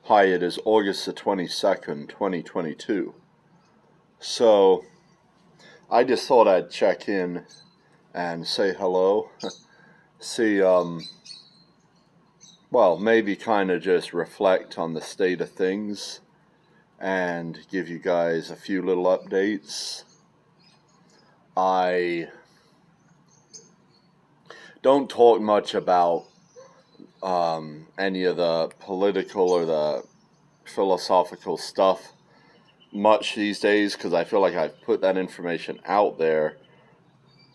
Hi, it is August the 22nd, 2022. So, I just thought I'd check in and say hello. See, maybe kind of just reflect on the state of things and give you guys a few little updates. I don't talk much about any of the political or the philosophical stuff much these days because I feel like I've put that information out there.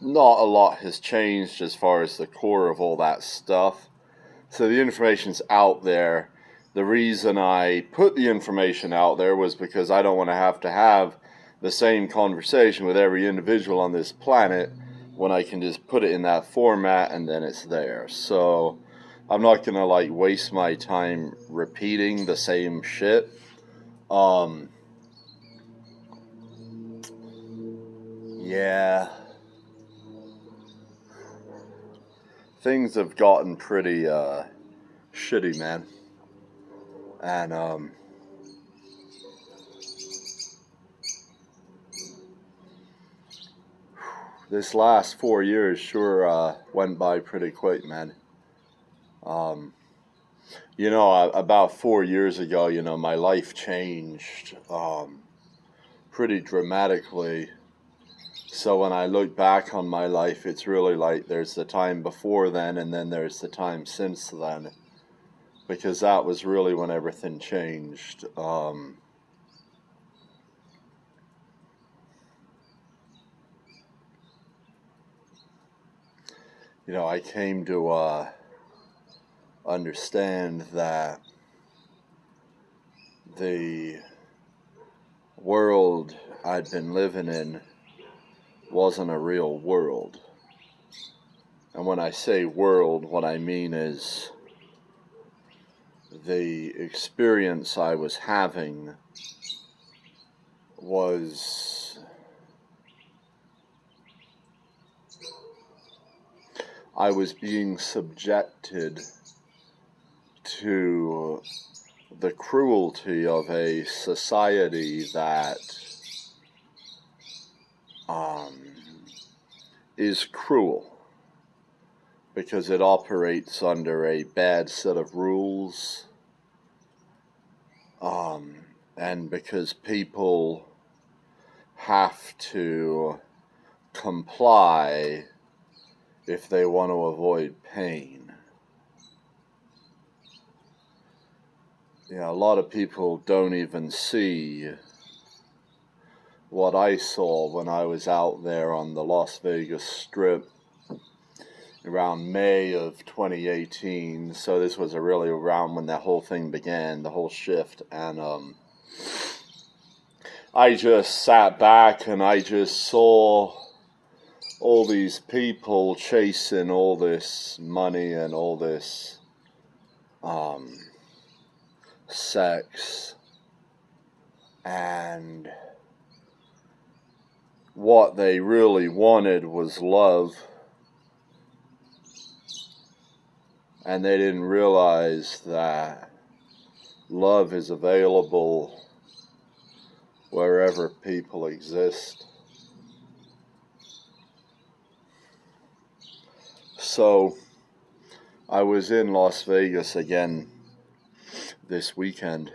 Not a lot has changed as far as the core of all that stuff. So the information's out there. The reason I put the information out there was because I don't want to have the same conversation with every individual on this planet when I can just put it in that format and then it's there. So I'm not going to waste my time repeating the same shit. Yeah. Things have gotten pretty shitty, man. And this last 4 years sure went by pretty quick, man. About 4 years ago, my life changed pretty dramatically. So when I look back on my life, it's really like there's the time before then and then there's the time since then. Because that was really when everything changed. I came to understand that the world I'd been living in wasn't a real world. And when I say world, what I mean is the experience I was having was I was being subjected to the cruelty of a society that is cruel because it operates under a bad set of rules, and because people have to comply if they want to avoid pain. A lot of people don't even see what I saw when I was out there on the Las Vegas Strip around May of 2018. So this was really around when that whole thing began, the whole shift. And I just sat back and I just saw all these people chasing all this money and all this sex, and what they really wanted was love, and they didn't realize that love is available wherever people exist. So I was in Las Vegas again this weekend.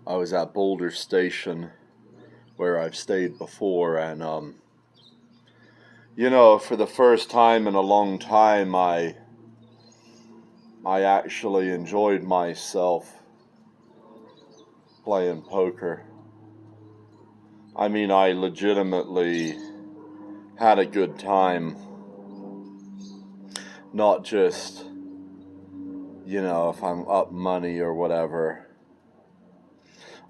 I was at Boulder Station where I've stayed before, and for the first time in a long time I actually enjoyed myself playing poker. I mean, I legitimately had a good time. Not just, if I'm up money or whatever.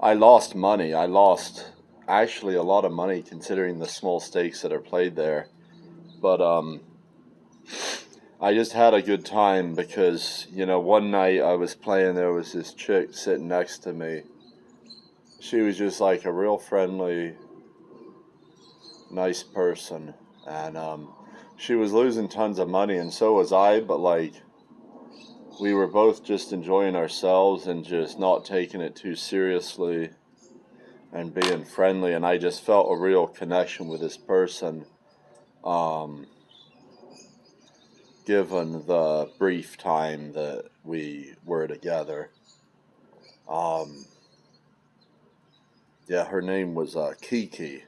I lost money. I lost actually a lot of money considering the small stakes that are played there. But I just had a good time because, one night I was playing, there was this chick sitting next to me. She was just like a real friendly, nice person. And she was losing tons of money, and so was I, but we were both just enjoying ourselves and just not taking it too seriously and being friendly, and I just felt a real connection with this person, um, given the brief time that we were together. Um, yeah, her name was Kiki.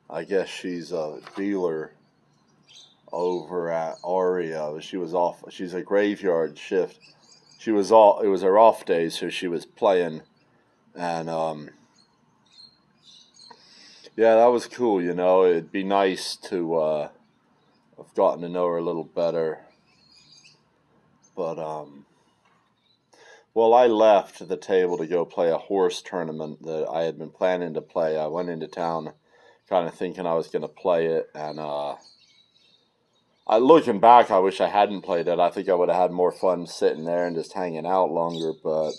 I guess she's a dealer over at Aria. She was off. She's a graveyard shift. She was all. It was her off day, so she was playing, and yeah, that was cool. You know, it'd be nice to have gotten to know her a little better, but well, I left the table to go play a horse tournament that I had been planning to play. I went into town, kind of thinking I was going to play it, and looking back, I wish I hadn't played it. I think I would have had more fun sitting there and just hanging out longer, but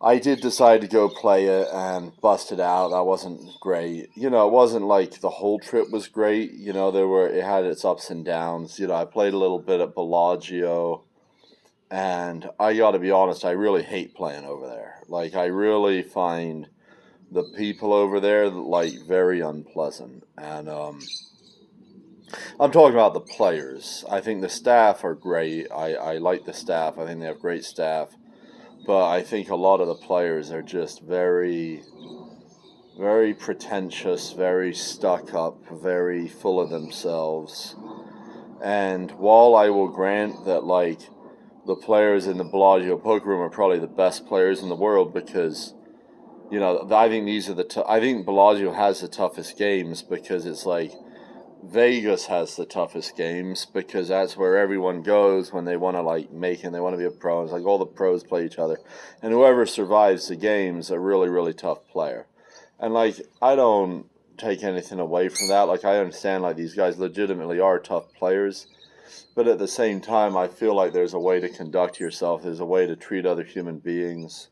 I did decide to go play it and bust it out. That wasn't great. You know, it wasn't like the whole trip was great. You know, it had its ups and downs. You know, I played a little bit at Bellagio, and I got to be honest, I really hate playing over there. Like, I really find the people over there, like, very unpleasant. And I'm talking about the players. I think the staff are great. I like the staff. I think they have great staff. But I think a lot of the players are just very, very pretentious, very stuck up, very full of themselves. And while I will grant that, like, the players in the Bellagio poker room are probably the best players in the world, because, you know, I think I think Bellagio has the toughest games, because it's like Vegas has the toughest games, because that's where everyone goes when they want to, like, make it, they want to be a pro. It's like all the pros play each other, and whoever survives the game is a really, really tough player. And, like, I don't take anything away from that. Like, I understand, like, these guys legitimately are tough players, but at the same time, I feel like there's a way to conduct yourself, there's a way to treat other human beings.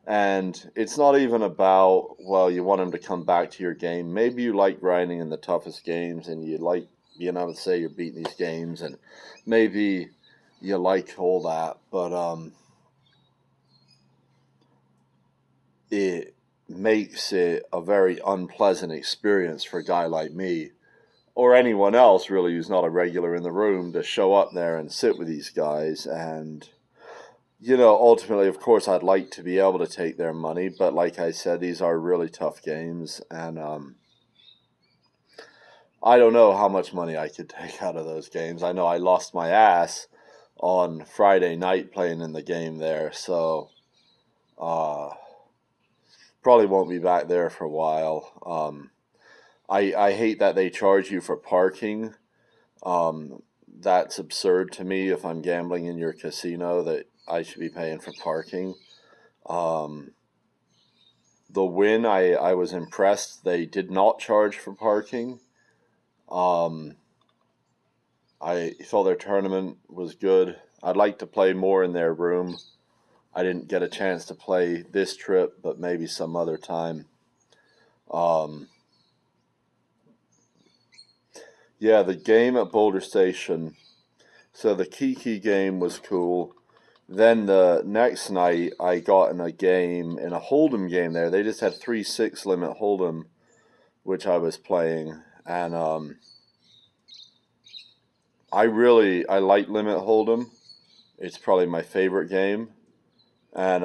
And it's not even about, well, you want them to come back to your game. Maybe you like grinding in the toughest games, and you like being able to say you're beating these games, and maybe you like all that, but it makes it a very unpleasant experience for a guy like me, or anyone else really who's not a regular in the room, to show up there and sit with these guys. And, you know, ultimately, of course, I'd like to be able to take their money, but like I said, these are really tough games, and I don't know how much money I could take out of those games. I know I lost my ass on Friday night playing in the game there, so probably won't be back there for a while. I hate that they charge you for parking. That's absurd to me. If I'm gambling in your casino, that I should be paying for parking. The Win, I was impressed. They did not charge for parking. I thought their tournament was good. I'd like to play more in their room. I didn't get a chance to play this trip, but maybe some other time. Yeah, the game at Boulder Station. So the Kiki game was cool. Then the next night, I got in a Hold'em game there. They just had 3-6 limit Hold'em, which I was playing. And I like limit Hold'em. It's probably my favorite game. And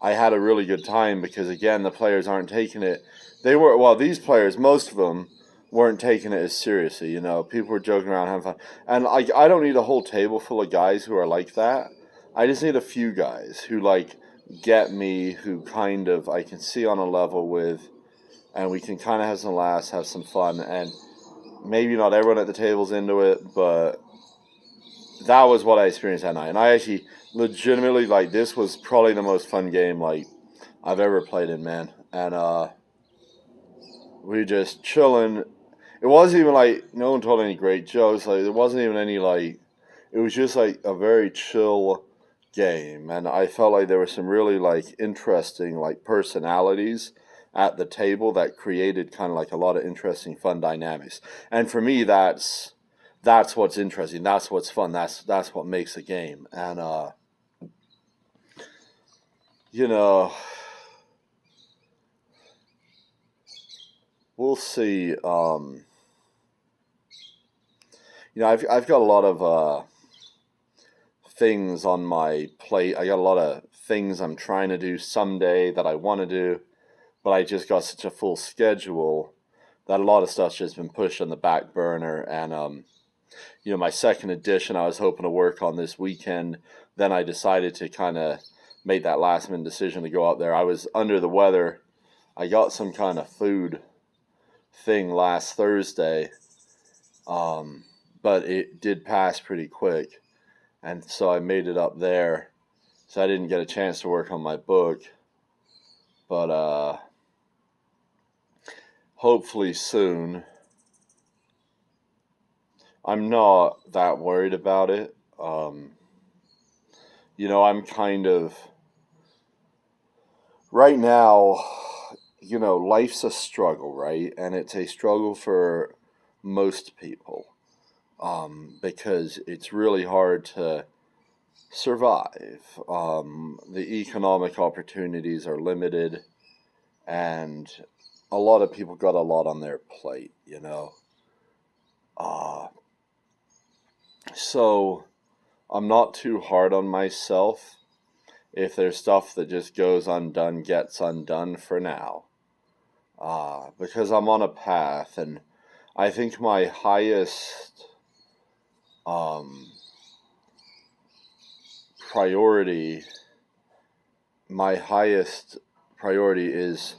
I had a really good time, because, again, the players aren't taking it. These players, most of them, weren't taking it as seriously. You know, people were joking around, having fun. And I don't need a whole table full of guys who are like that. I just need a few guys who, like, get me, who kind of I can see on a level with, and we can kind of have some laughs, have some fun. And maybe not everyone at the table's into it, but that was what I experienced that night. And I actually legitimately, like, this was probably the most fun game, like, I've ever played in, man. And we were just chilling. It wasn't even like, no one told any great jokes. Like, there wasn't even any, like, it was just like a very chill game. And I felt like there were some really, like, interesting, like, personalities at the table that created kind of like a lot of interesting, fun dynamics. And for me, that's that's what's interesting. That's what's fun. That's what makes a game. And you know, we'll see. I've got a lot of things on my plate. I got a lot of things I'm trying to do someday that I want to do, but I just got such a full schedule that a lot of stuff's just been pushed on the back burner. And my second edition I was hoping to work on this weekend. Then I decided to kind of make that last minute decision to go out there. I was under the weather. I got some kind of food thing last Thursday, but it did pass pretty quick, and so I made it up there. So I didn't get a chance to work on my book, but hopefully soon. I'm not that worried about it. I'm kind of right now. Life's a struggle, right? And it's a struggle for most people, because it's really hard to survive. The economic opportunities are limited, and a lot of people got a lot on their plate, So I'm not too hard on myself. If there's stuff that just goes undone, gets undone for now. Because I'm on a path, and I think my highest priority is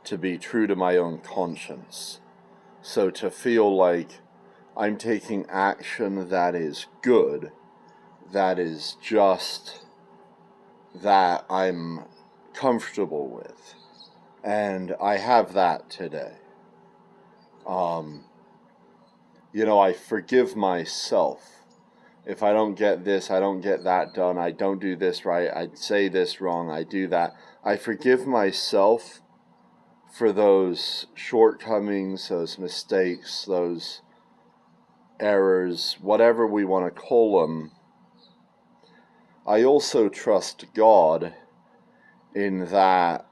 to be true to my own conscience. So to feel like I'm taking action that is good, that is just, that I'm comfortable with. And I have that today. I forgive myself. If I don't get this, I don't get that done, I don't do this right, I say this wrong, I do that. I forgive myself for those shortcomings, those mistakes, those errors, whatever we want to call them. I also trust God in that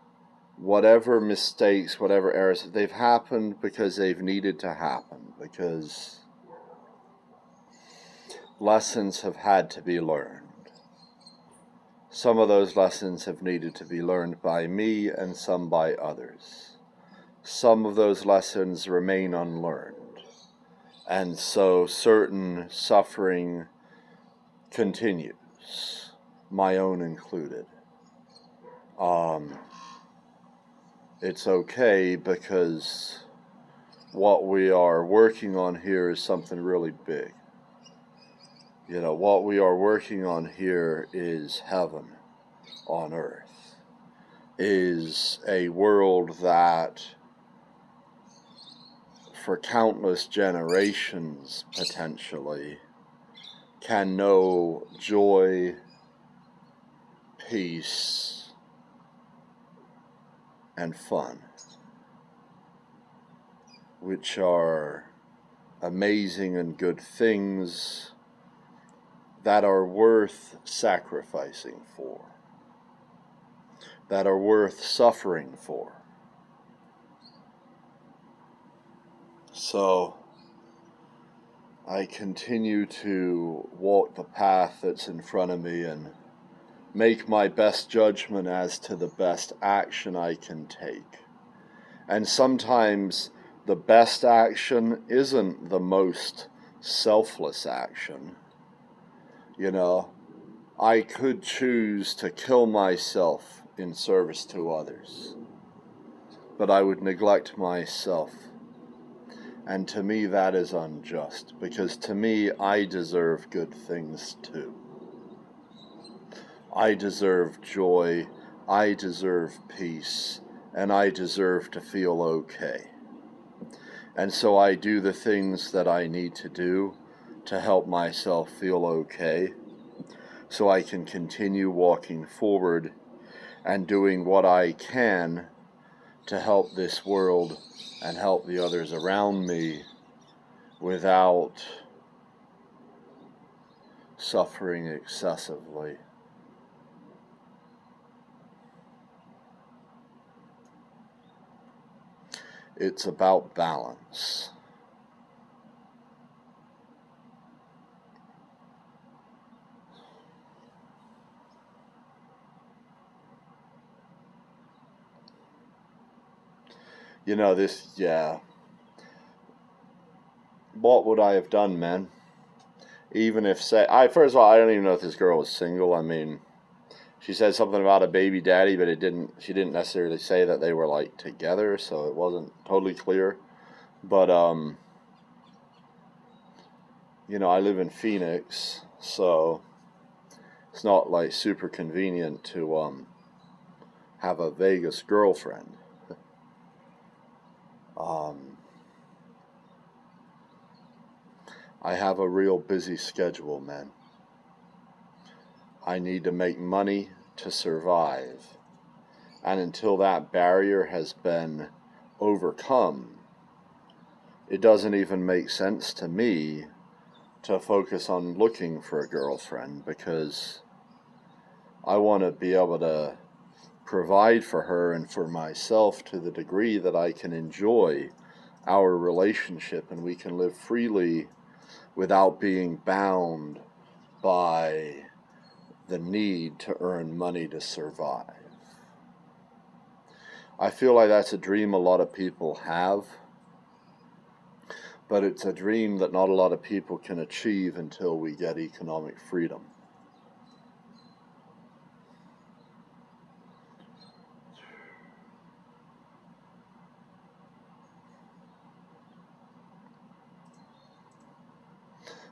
whatever mistakes, whatever errors, they've happened because they've needed to happen, because lessons have had to be learned. Some of those lessons have needed to be learned by me and some by others. Some of those lessons remain unlearned, and so certain suffering continues, my own included. It's okay, because what we are working on here is something really big. What we are working on here is heaven on earth, is a world that for countless generations potentially can know joy, peace, and fun, which are amazing and good things that are worth sacrificing for, that are worth suffering for. So I continue to walk the path that's in front of me and make my best judgment as to the best action I can take. And sometimes the best action isn't the most selfless action. I could choose to kill myself in service to others, but I would neglect myself. And to me that is unjust, because to me I deserve good things too. I deserve joy, I deserve peace, and I deserve to feel okay. And so I do the things that I need to do to help myself feel okay, so I can continue walking forward and doing what I can to help this world and help the others around me without suffering excessively. It's about balance. You know, what would I have done, man? Even if, first of all, I don't even know if this girl was single. I mean, she said something about a baby daddy, but she didn't necessarily say that they were, like, together, so it wasn't totally clear. But, you know, I live in Phoenix, so it's not, like, super convenient to, have a Vegas girlfriend. I have a real busy schedule, man. I need to make money to survive. And until that barrier has been overcome, it doesn't even make sense to me to focus on looking for a girlfriend, because I want to be able to provide for her and for myself to the degree that I can enjoy our relationship and we can live freely without being bound by the need to earn money to survive. I feel like that's a dream a lot of people have, but it's a dream that not a lot of people can achieve until we get economic freedom.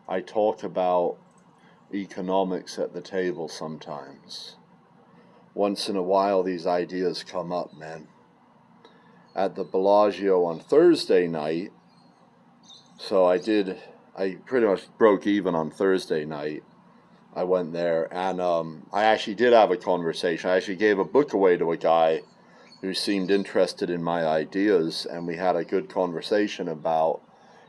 I talk about economics at the table sometimes. Once in a while, these ideas come up, man. At the Bellagio on Thursday night, so I pretty much broke even on Thursday night. I went there, and I actually did have a conversation. I actually gave a book away to a guy who seemed interested in my ideas, and we had a good conversation about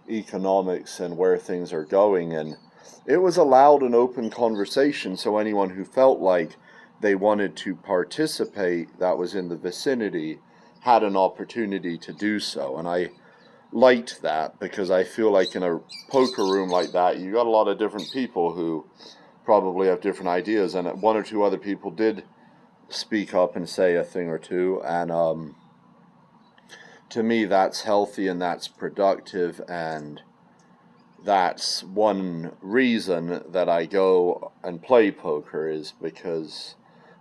economics and where things are going, and it was a loud and open conversation, so anyone who felt like they wanted to participate that was in the vicinity had an opportunity to do so. And I liked that, because I feel like in a poker room like that, you got a lot of different people who probably have different ideas, and one or two other people did speak up and say a thing or two, and to me that's healthy and that's productive, and that's one reason that I go and play poker, is because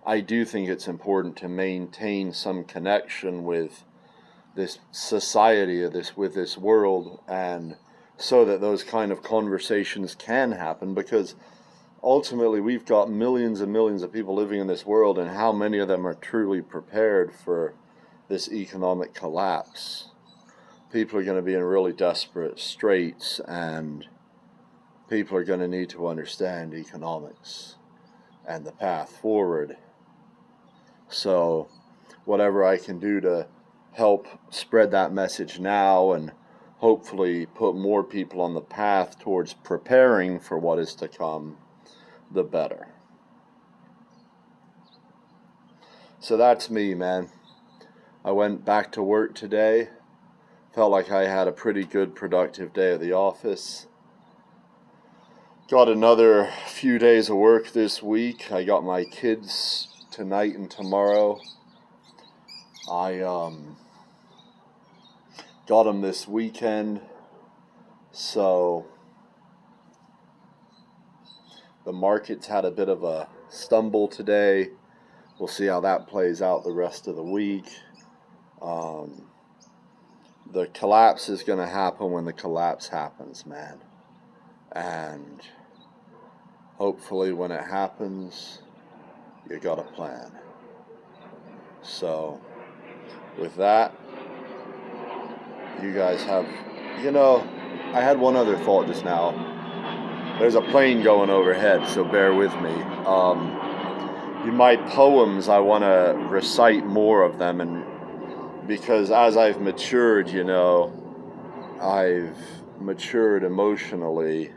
I do think it's important to maintain some connection with this society, with this world, and so that those kind of conversations can happen, because ultimately we've got millions and millions of people living in this world, and how many of them are truly prepared for this economic collapse? People are going to be in really desperate straits, and people are going to need to understand economics and the path forward. So whatever I can do to help spread that message now, and hopefully put more people on the path towards preparing for what is to come, the better. So that's me, man. I went back to work today. Felt like I had a pretty good, productive day at the office. Got another few days of work this week. I got my kids tonight and tomorrow. I got them this weekend. So the market's had a bit of a stumble today. We'll see how that plays out the rest of the week. The collapse is going to happen when the collapse happens, man. And hopefully when it happens, you got a plan. So with that, you guys have, I had one other thought just now. There's a plane going overhead, so bear with me. My poems, I want to recite more of them, and because as I've matured, I've matured emotionally,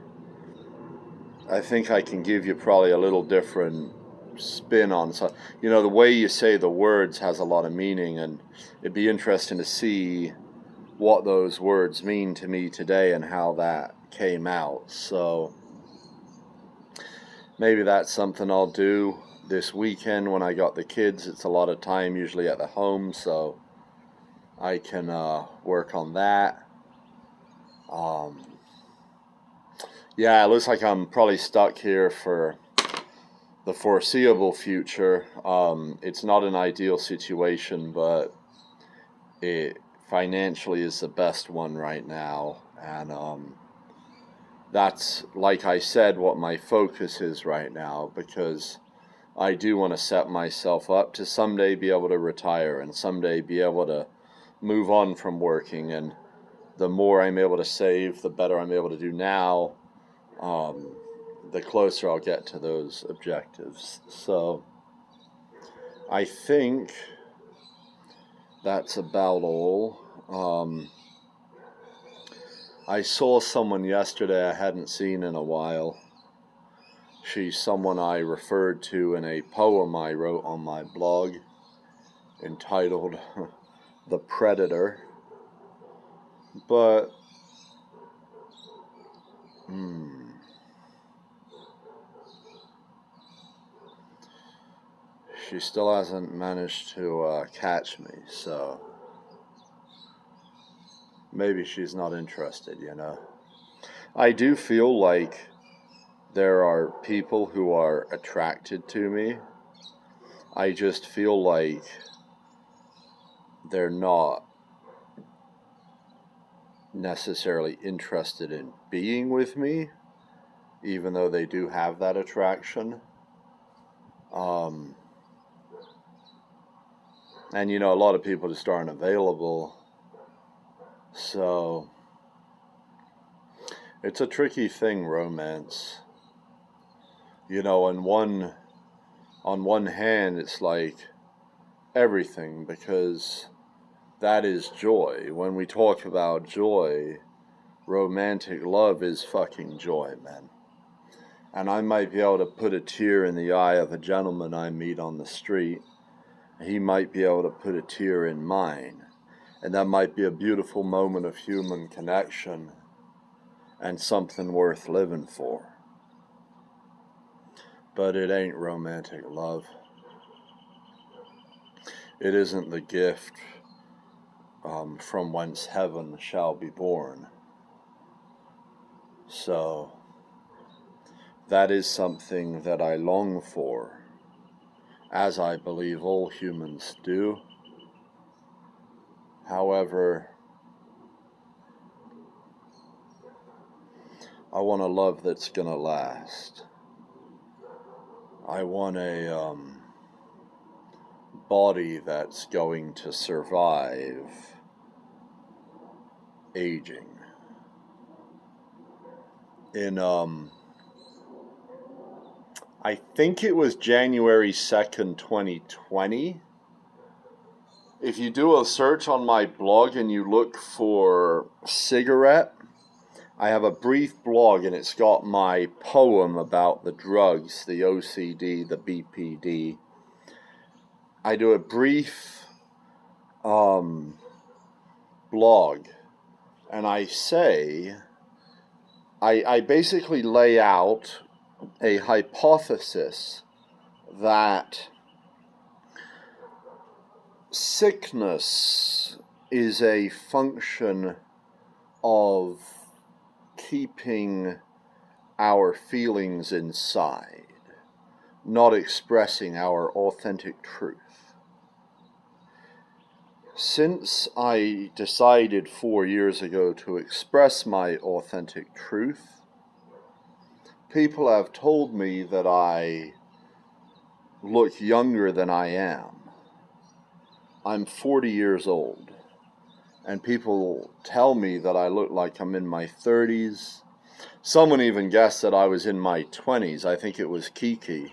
I think I can give you probably a little different spin on so the way you say the words has a lot of meaning, and it'd be interesting to see what those words mean to me today and how that came out. So maybe that's something I'll do this weekend when I got the kids. It's a lot of time usually at the home, so I can work on that. Yeah, it looks like I'm probably stuck here for the foreseeable future. It's not an ideal situation, but it financially is the best one right now. And that's, like I said, what my focus is right now, because I do want to set myself up to someday be able to retire and someday be able to move on from working. And the more I'm able to save, the better I'm able to do now, the closer I'll get to those objectives. So I think that's about all. I saw someone yesterday I hadn't seen in a while. She's someone I referred to in a poem I wrote on my blog entitled The Predator. But she still hasn't managed to catch me, so maybe she's not interested, I do feel like there are people who are attracted to me. I just feel like they're not necessarily interested in being with me, even though they do have that attraction. And a lot of people just aren't available. So it's a tricky thing, romance. On one hand, it's like everything, because that is joy. When we talk about joy, romantic love is fucking joy, man. And I might be able to put a tear in the eye of a gentleman I meet on the street. He might be able to put a tear in mine. And that might be a beautiful moment of human connection and something worth living for. But it ain't romantic love. It isn't the gift from whence heaven shall be born. So that is something that I long for, as I believe all humans do. However, I want a love that's gonna last. I want a body that's going to survive aging. I think it was January 2nd, 2020. If you do a search on my blog and you look for cigarette, I have a brief blog and it's got my poem about the drugs, the OCD, the BPD. I do a brief blog, and I say, I basically lay out a hypothesis that sickness is a function of keeping our feelings inside, not expressing our authentic truth. Since I decided 4 years ago to express my authentic truth, people have told me that I look younger than I am. I'm 40 years old, and people tell me that I look like I'm in my 30s. Someone even guessed that I was in my 20s. I think it was Kiki,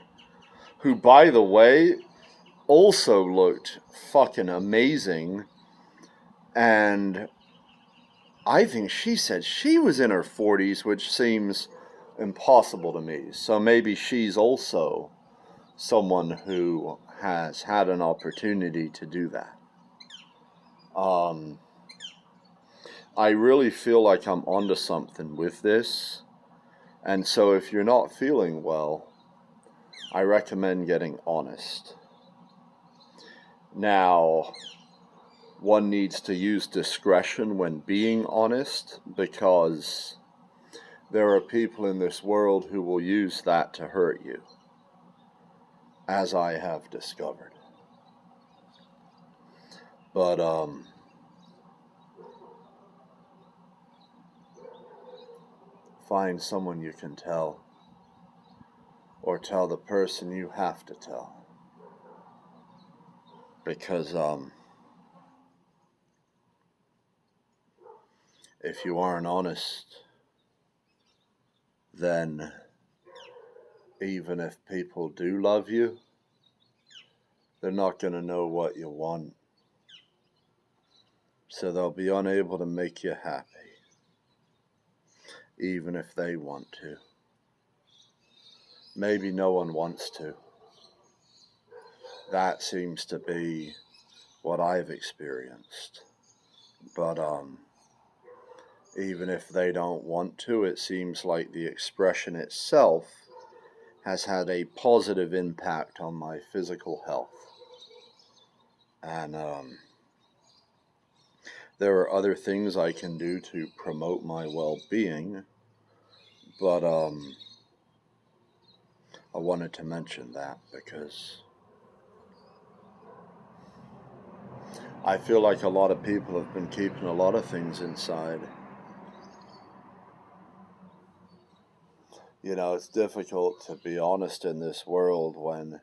who, by the way, also looked fucking amazing, and I think she said she was in her 40s, which seems impossible to me. So maybe she's also someone who has had an opportunity to do that. I really feel like I'm onto something with this. And so if you're not feeling well, I recommend getting honest. Now, one needs to use discretion when being honest, because there are people in this world who will use that to hurt you, as I have discovered. But, find someone you can tell, or tell the person you have to tell. Because, if you aren't honest, then even if people do love you, they're not going to know what you want. So they'll be unable to make you happy, even if they want to. Maybe no one wants to. That seems to be what I've experienced. But even if they don't want to, it seems like the expression itself has had a positive impact on my physical health. And there are other things I can do to promote my well-being, but I wanted to mention that because I feel like a lot of people have been keeping a lot of things inside. You know, it's difficult to be honest in this world when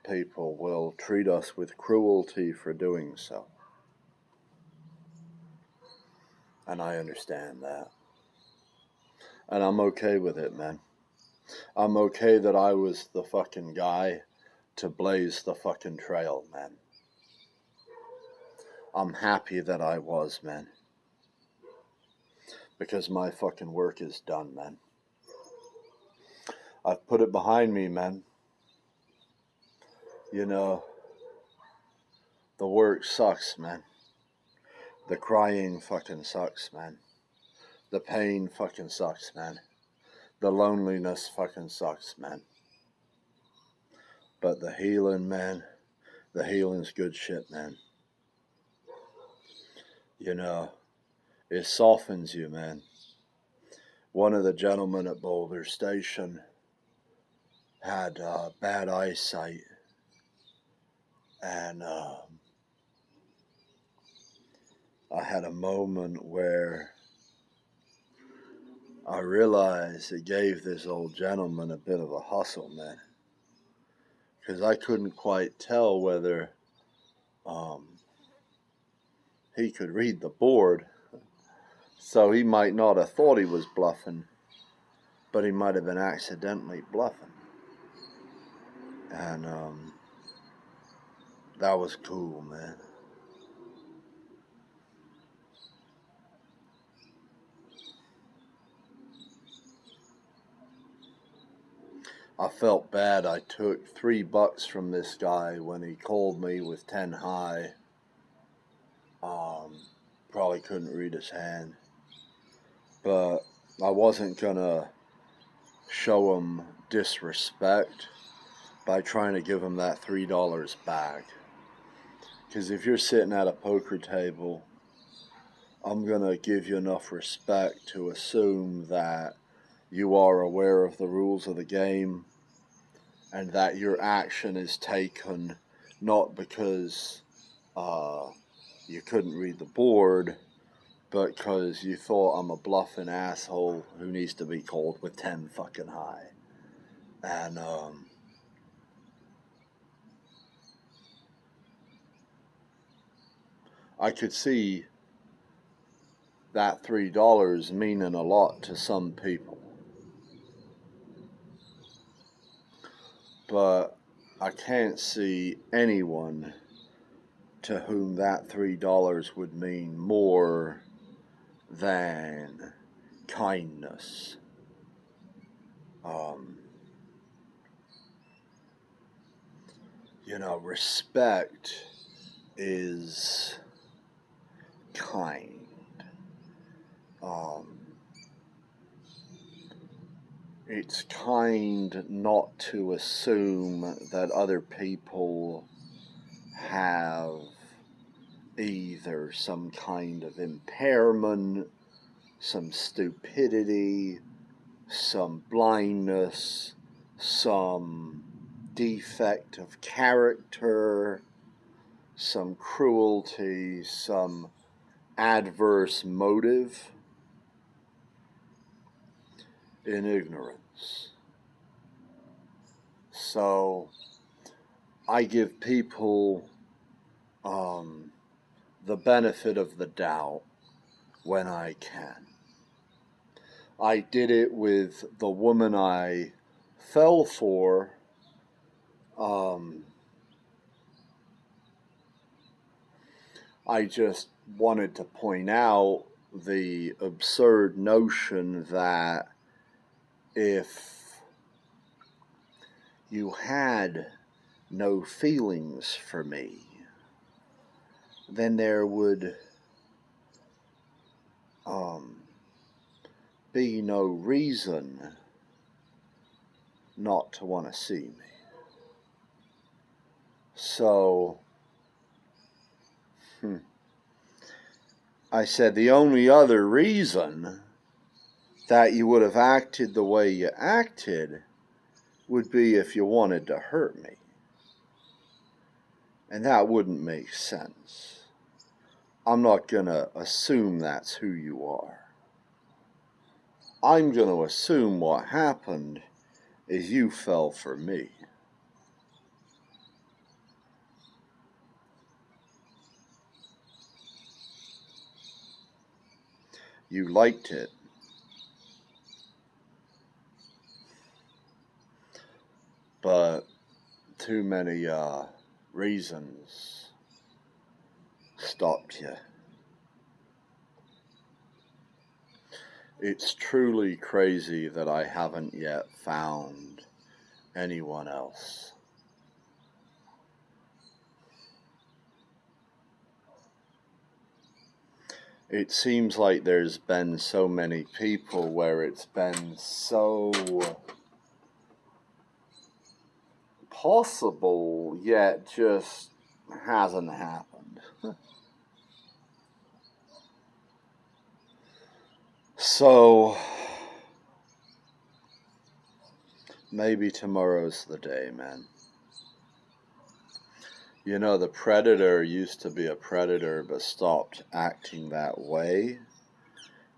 people will treat us with cruelty for doing so. And I understand that. And I'm okay with it, man. I'm okay that I was the fucking guy to blaze the fucking trail, man. I'm happy that I was, man. Because my fucking work is done, man. I've put it behind me, man. You know, the work sucks, man. The crying fucking sucks, man. The pain fucking sucks, man. The loneliness fucking sucks, man. But the healing, man, the healing's good shit, man. You know, it softens you, man. One of the gentlemen at Boulder Station had bad eyesight, and I had a moment where I realized it gave this old gentleman a bit of a hustle, man. Because I couldn't quite tell whether he could read the board. So he might not have thought he was bluffing, but he might have been accidentally bluffing. And that was cool, man. I felt bad. I took $3 from this guy when he called me with 10 high. Probably couldn't read his hand. But I wasn't gonna show him disrespect by trying to give him that $3 back. Because if you're sitting at a poker table, I'm gonna give you enough respect to assume that you are aware of the rules of the game and that your action is taken not because you couldn't read the board, but because you thought I'm a bluffing asshole who needs to be called with 10 fucking high. And I could see that $3 meaning a lot to some people. But I can't see anyone to whom that $3 would mean more than kindness. Um, respect is kind. Um, it's kind not to assume that other people have either some kind of impairment, some stupidity, some blindness, some defect of character, some cruelty, some adverse motive in ignorance. So I give people the benefit of the doubt when I can. I did it with the woman I fell for. I just wanted to point out the absurd notion that if you had no feelings for me, then there would be no reason not to want to see me. So, I said the only other reason that you would have acted the way you acted would be if you wanted to hurt me. And that wouldn't make sense. I'm not going to assume that's who you are. I'm going to assume what happened is you fell for me. You liked it. But too many reasons stopped you. It's truly crazy that I haven't yet found anyone else. It seems like there's been so many people where it's been so possible, yet just hasn't happened. So, maybe tomorrow's the day, man. You know, the predator used to be a predator but stopped acting that way.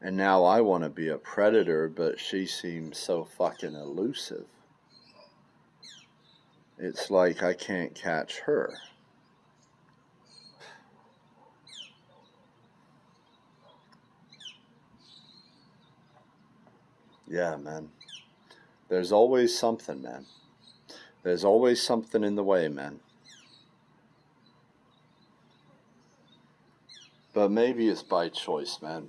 And now I want to be a predator, but she seems so fucking elusive. It's like I can't catch her. Yeah, man. There's always something, man. There's always something in the way, man. But maybe it's by choice, man.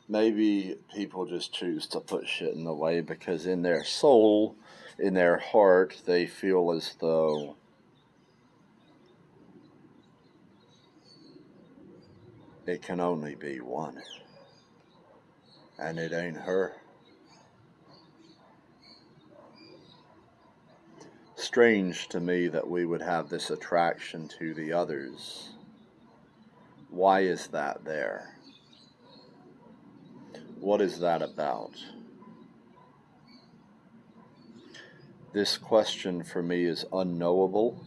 Maybe people just choose to put shit in the way because in their soul, in their heart, they feel as though it can only be one. And it ain't her. Strange to me that we would have this attraction to the others. Why is that there? What is that about? This question for me is unknowable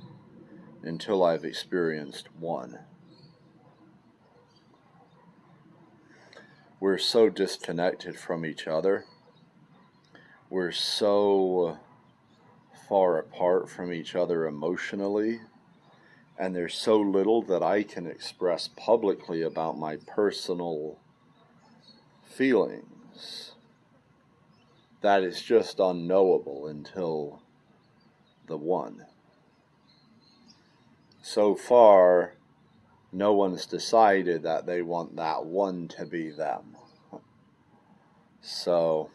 until I've experienced one. We're so disconnected from each other. We're so far apart from each other emotionally. And there's so little that I can express publicly about my personal feelings that is just unknowable until the one. So far, no one's decided that they want that one to be them. So,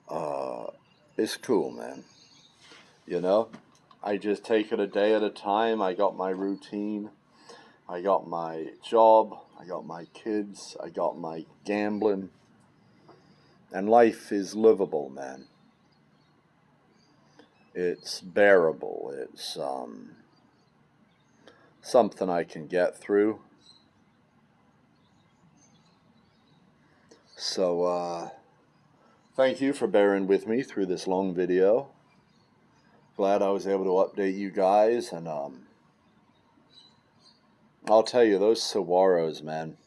uh, it's cool, man. You know, I just take it a day at a time. I got my routine. I got my job. I got my kids. I got my gambling. And life is livable, man. It's bearable. It's something I can get through. So, thank you for bearing with me through this long video. Glad I was able to update you guys, and I'll tell you, those saguaros, man,